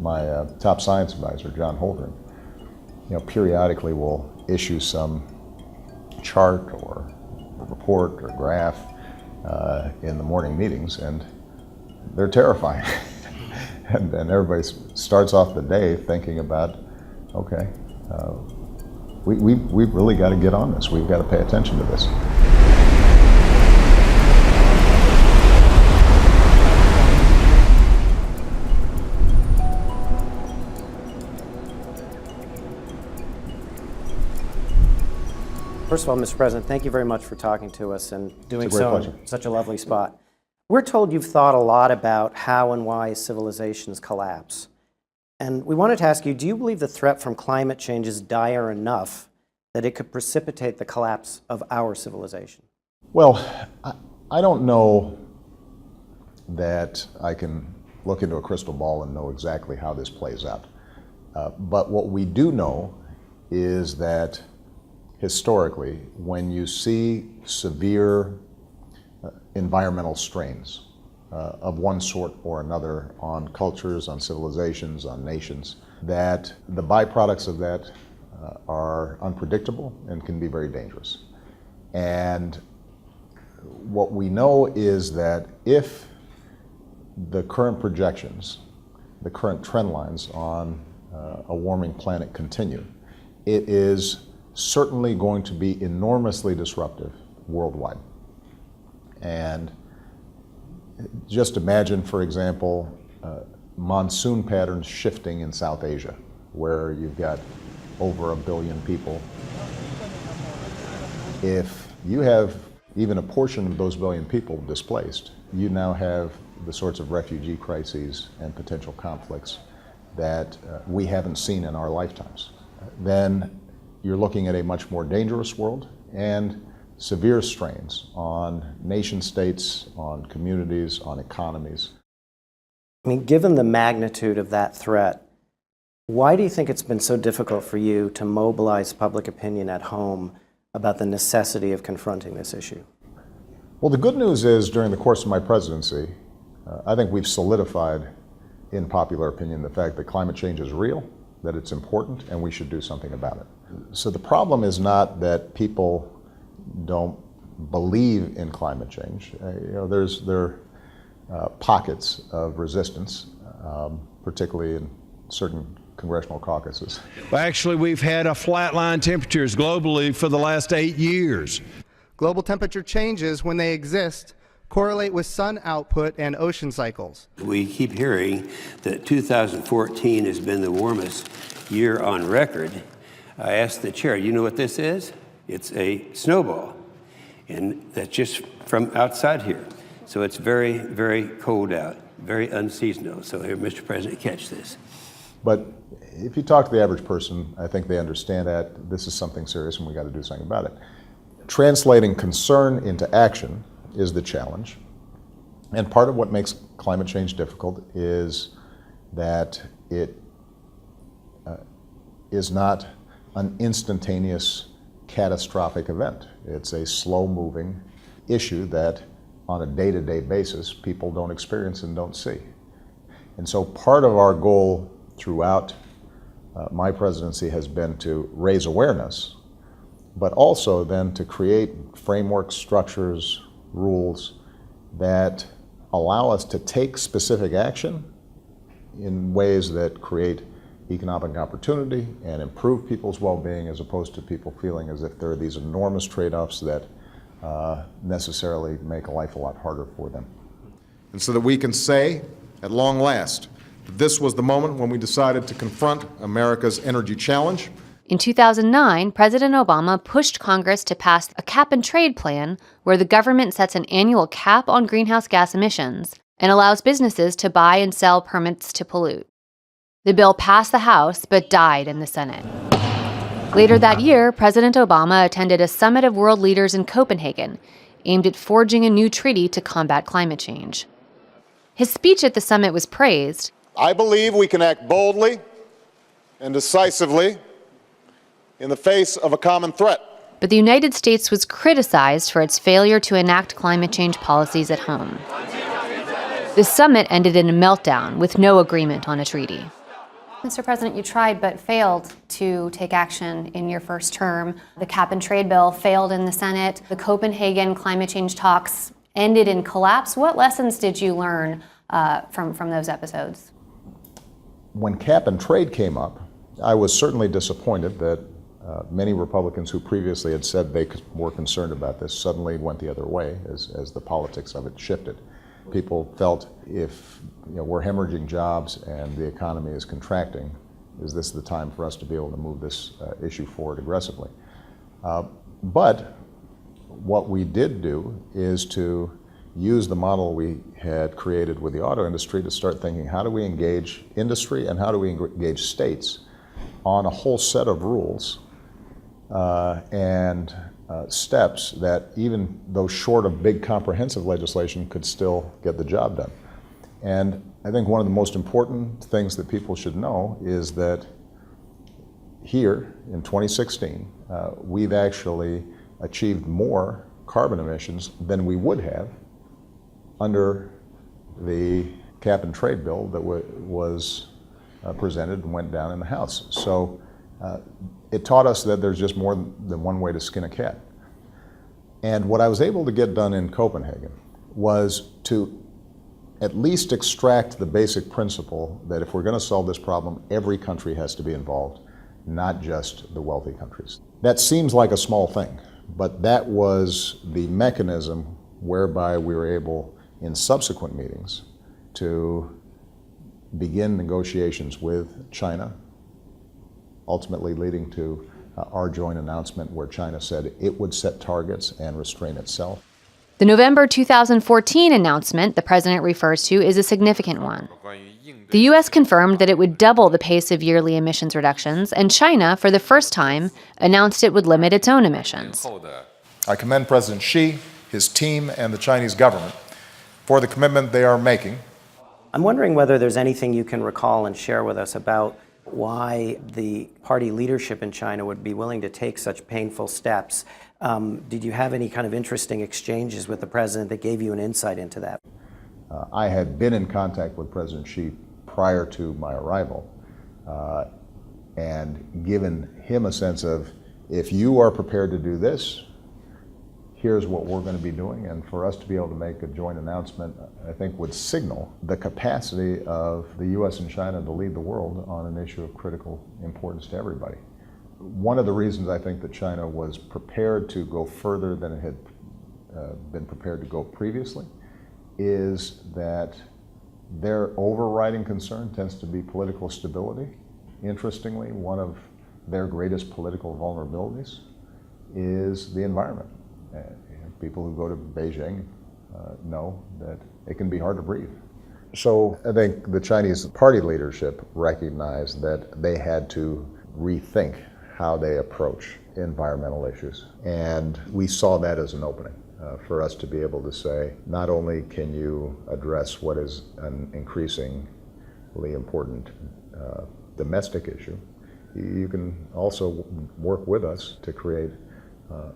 my top science advisor, John Holdren, periodically will issue some chart or report or graph in the morning meetings, and they're terrifying. and everybody starts off the day thinking about, okay, we've really got to get on this. We've got to pay attention to this. First of all, Mr. President, thank you very much for talking to us and doing so in such a lovely spot. We're told you've thought a lot about how and why civilizations collapse. And we wanted to ask you, do you believe the threat from climate change is dire enough that it could precipitate the collapse of our civilization? Well, I don't know that I can look into a crystal ball and know exactly how this plays out. But what we do know is that historically, when you see severe environmental strains of one sort or another on cultures, on civilizations, on nations, that the byproducts of that are unpredictable and can be very dangerous. And what we know is that if the current projections, the current trend lines on a warming planet continue, it is certainly going to be enormously disruptive worldwide. And just imagine, for example, monsoon patterns shifting in South Asia, where you've got over 1 billion people. If you have even a portion of those 1 billion people displaced, you now have the sorts of refugee crises and potential conflicts that we haven't seen in our lifetimes. Then you're looking at a much more dangerous world and severe strains on nation states, on communities, on economies. I mean, given the magnitude of that threat, why do you think it's been so difficult for you to mobilize public opinion at home about the necessity of confronting this issue? Well, the good news is, during the course of my presidency, I think we've solidified in popular opinion the fact that climate change is real, that it's important, and we should do something about it. So the problem is not that people don't believe in climate change. There are pockets of resistance, particularly in certain congressional caucuses. Well, actually, we've had a flatline temperatures globally for the last 8 years. Global temperature changes, when they exist, correlate with sun output and ocean cycles. We keep hearing that 2014 has been the warmest year on record. I asked the chair, you know what this is? It's a snowball, and that's just from outside here. So it's very, very cold out, very unseasonal. So here, Mr. President, catch this. But if you talk to the average person, I think they understand that this is something serious and we got to do something about it. Translating concern into action is the challenge. And part of what makes climate change difficult is that it is not an instantaneous catastrophic event. It's a slow-moving issue that on a day-to-day basis people don't experience and don't see. And so part of our goal throughout my presidency has been to raise awareness, but also then to create framework structures, rules that allow us to take specific action in ways that create economic opportunity and improve people's well-being, as opposed to people feeling as if there are these enormous trade-offs that necessarily make life a lot harder for them. And so that we can say, at long last, that this was the moment when we decided to confront America's energy challenge. In 2009, President Obama pushed Congress to pass a cap-and-trade plan where the government sets an annual cap on greenhouse gas emissions and allows businesses to buy and sell permits to pollute. The bill passed the House but died in the Senate. Later that year, President Obama attended a summit of world leaders in Copenhagen aimed at forging a new treaty to combat climate change. His speech at the summit was praised. I believe we can act boldly and decisively in the face of a common threat. But the United States was criticized for its failure to enact climate change policies at home. The summit ended in a meltdown with no agreement on a treaty. Mr. President, you tried but failed to take action in your first term. The cap and trade bill failed in the Senate. The Copenhagen climate change talks ended in collapse. What lessons did you learn from those episodes? When cap and trade came up, I was certainly disappointed that many Republicans who previously had said they were concerned about this suddenly went the other way as the politics of it shifted. People felt if we're hemorrhaging jobs and the economy is contracting, is this the time for us to be able to move this issue forward aggressively? But what we did do is to use the model we had created with the auto industry to start thinking, how do we engage industry and how do we engage states on a whole set of rules and steps that, even though short of big comprehensive legislation, could still get the job done. And I think one of the most important things that people should know is that here in 2016, we've actually achieved more carbon emissions than we would have under the cap and trade bill that was presented and went down in the House. So it taught us that there's just more than one way to skin a cat. And what I was able to get done in Copenhagen was to at least extract the basic principle that if we're going to solve this problem, every country has to be involved, not just the wealthy countries. That seems like a small thing, but that was the mechanism whereby we were able, in subsequent meetings, to begin negotiations with China, ultimately leading to our joint announcement where China said it would set targets and restrain itself. The November 2014 announcement the president refers to is a significant one. The U.S. confirmed that it would double the pace of yearly emissions reductions, and China, for the first time, announced it would limit its own emissions. I commend President Xi, his team, and the Chinese government for the commitment they are making. I'm wondering whether there's anything you can recall and share with us about why the party leadership in China would be willing to take such painful steps. Did you have any kind of interesting exchanges with the president that gave you an insight into that? I had been in contact with President Xi prior to my arrival and given him a sense of, if you are prepared to do this, here's what we're going to be doing. And for us to be able to make a joint announcement, I think would signal the capacity of the U.S. and China to lead the world on an issue of critical importance to everybody. One of the reasons I think that China was prepared to go further than it had been prepared to go previously is that their overriding concern tends to be political stability. Interestingly, one of their greatest political vulnerabilities is the environment. People who go to Beijing know that it can be hard to breathe. So I think the Chinese party leadership recognized that they had to rethink how they approach environmental issues. And we saw that as an opening for us to be able to say, not only can you address what is an increasingly important domestic issue, you can also work with us to create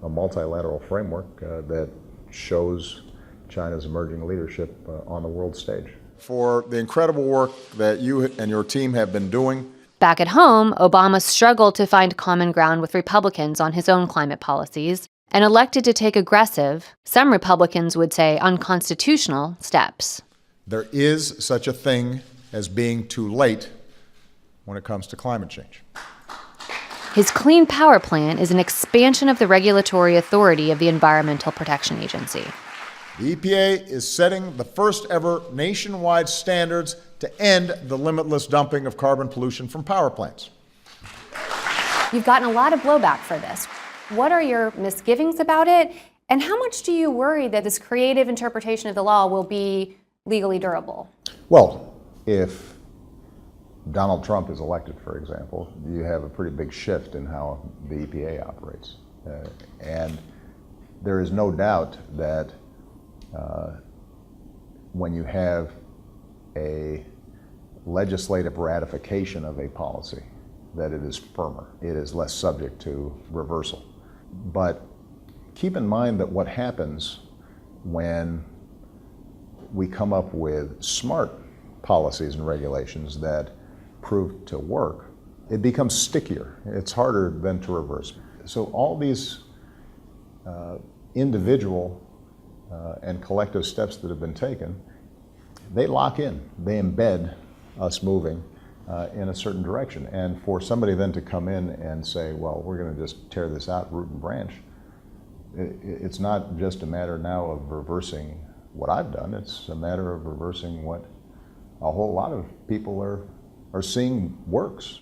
a multilateral framework that shows China's emerging leadership on the world stage. For the incredible work that you and your team have been doing. Back at home, Obama struggled to find common ground with Republicans on his own climate policies and elected to take aggressive, some Republicans would say unconstitutional, steps. There is such a thing as being too late when it comes to climate change. His Clean Power Plan is an expansion of the regulatory authority of the Environmental Protection Agency. The EPA is setting the first ever nationwide standards to end the limitless dumping of carbon pollution from power plants. You've gotten a lot of blowback for this. What are your misgivings about it? And how much do you worry that this creative interpretation of the law will be legally durable? Well, if Donald Trump is elected, for example, you have a pretty big shift in how the EPA operates. And there is no doubt that when you have a legislative ratification of a policy, that it is firmer, it is less subject to reversal. But keep in mind that what happens when we come up with smart policies and regulations that prove to work, it becomes stickier. It's harder then to reverse. So all these individual and collective steps that have been taken, they lock in, they embed us moving in a certain direction. And for somebody then to come in and say, well, we're going to just tear this out root and branch, it's not just a matter now of reversing what I've done, it's a matter of reversing what a whole lot of people are seeing works.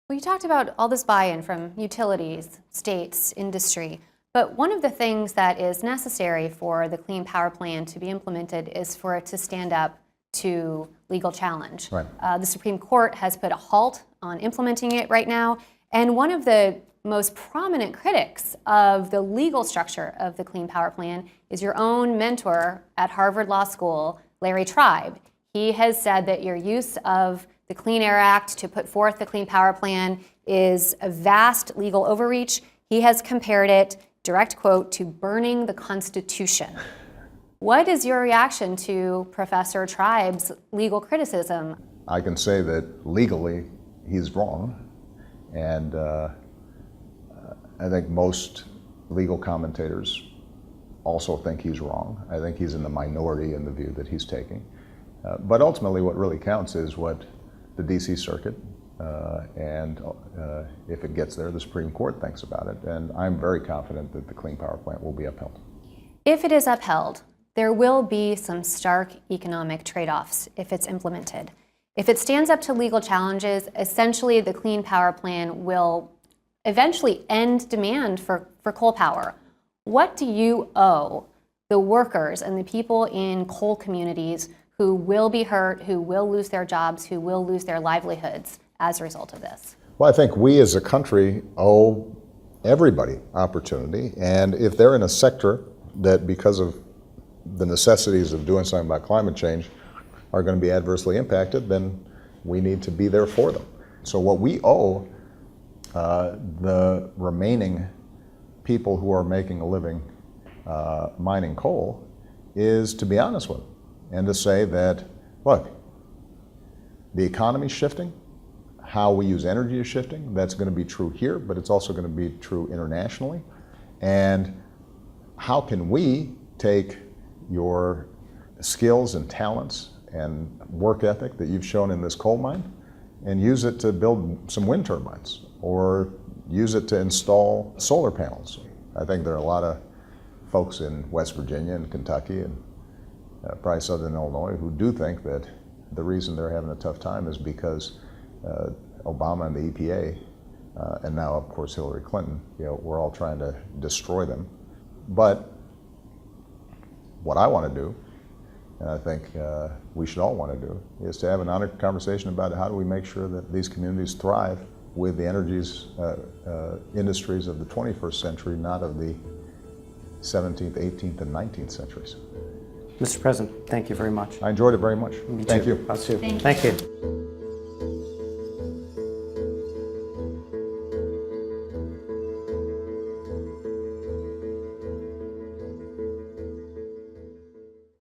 Well, you talked about all this buy-in from utilities, states, industry, but one of the things that is necessary for the Clean Power Plan to be implemented is for it to stand up to legal challenge. Right. The Supreme Court has put a halt on implementing it right now, and one of the most prominent critics of the legal structure of the Clean Power Plan is your own mentor at Harvard Law School, Larry Tribe. He has said that your use of the Clean Air Act to put forth the Clean Power Plan is a vast legal overreach. He has compared it, direct quote, to burning the Constitution. What is your reaction to Professor Tribe's legal criticism? I can say that legally he's wrong, and I think most legal commentators also think he's wrong. I think he's in the minority in the view that he's taking. But ultimately what really counts is what the DC Circuit and if it gets there, the Supreme Court thinks about it. And I'm very confident that the Clean Power Plan will be upheld. If it is upheld, there will be some stark economic trade-offs if it's implemented. If it stands up to legal challenges, essentially the Clean Power Plan will eventually end demand for coal power. What do you owe the workers and the people in coal communities who will be hurt, who will lose their jobs, who will lose their livelihoods as a result of this? Well, I think we as a country owe everybody opportunity, and if they're in a sector that, because of the necessities of doing something about climate change, are going to be adversely impacted, then we need to be there for them. So what we owe the remaining people who are making a living mining coal is to be honest with them and to say that, look, the economy's shifting, how we use energy is shifting. That's going to be true here, but it's also going to be true internationally. And how can we take your skills and talents and work ethic that you've shown in this coal mine and use it to build some wind turbines or use it to install solar panels? I think there are a lot of folks in West Virginia and Kentucky and probably Southern Illinois who do think that the reason they're having a tough time is because Obama and the EPA, and now of course Hillary Clinton, we're all trying to destroy them. But what I want to do, and I think we should all want to do, is to have an honest conversation about how do we make sure that these communities thrive with the energies industries of the 21st century, not of the 17th, 18th, and 19th centuries. Mr. President, thank you very much. I enjoyed it very much. Thank you. Us too. Thank you.